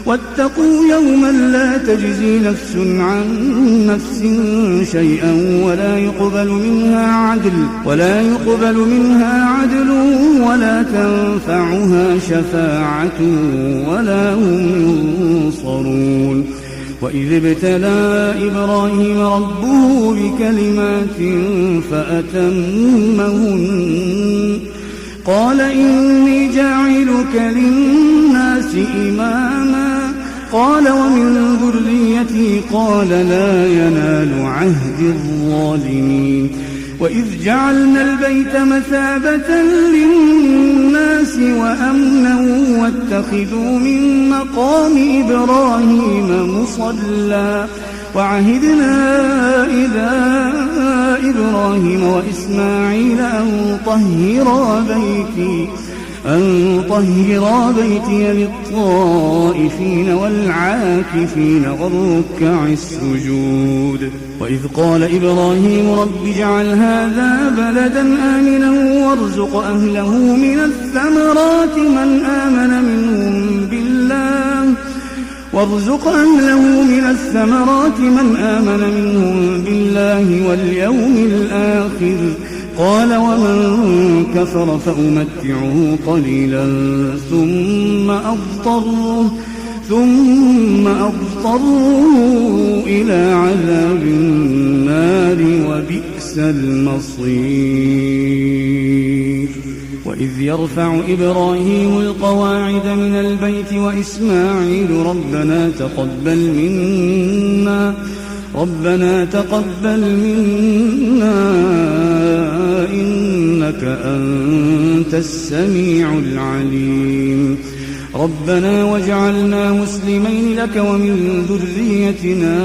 واتقوا يوما لا تجزي نفس عن نفس شيئا ولا يقبل منها عدل ولا تنفعها شفاعة ولا هم ينصرون. وإذ ابتلى إبراهيم ربه بكلمات فأتمهن قال إني جاعلك للناس إماما قال ومن ذريتي قال لا ينال عهد الظالمين. وإذ جعلنا البيت مثابة للناس وأمنا واتخذوا من مقام إبراهيم مصلى وعهدنا إلى إبراهيم وإسماعيل أن طهرا بيتي للطائفين والعاكفين والركع السجود. وإذ قال إبراهيم رب اجعل هذا بلدا آمنا وارزق أهله من الثمرات من آمن منهم بالله واليوم الآخر قال ومن كفر فأمتعه قليلا ثم أضطره إلى عذاب النار وبئس المصير. وإذ يرفع إبراهيم القواعد من البيت وإسماعيل ربنا تقبل منا إنك أنت السميع العليم. ربنا واجعلنا مسلمين لك ومن ذريتنا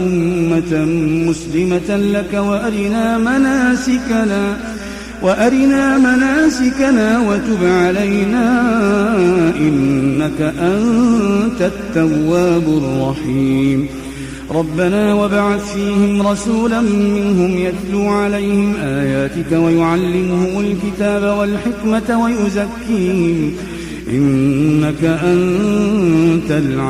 أمة مسلمة لك وأرنا مناسكنا وتب علينا إنك أنت التواب الرحيم. ربنا وابعث فيهم رسولا منهم يتلو عليهم آياتك ويعلمهم الكتاب والحكمة ويزكيهم إنك أنت العزيز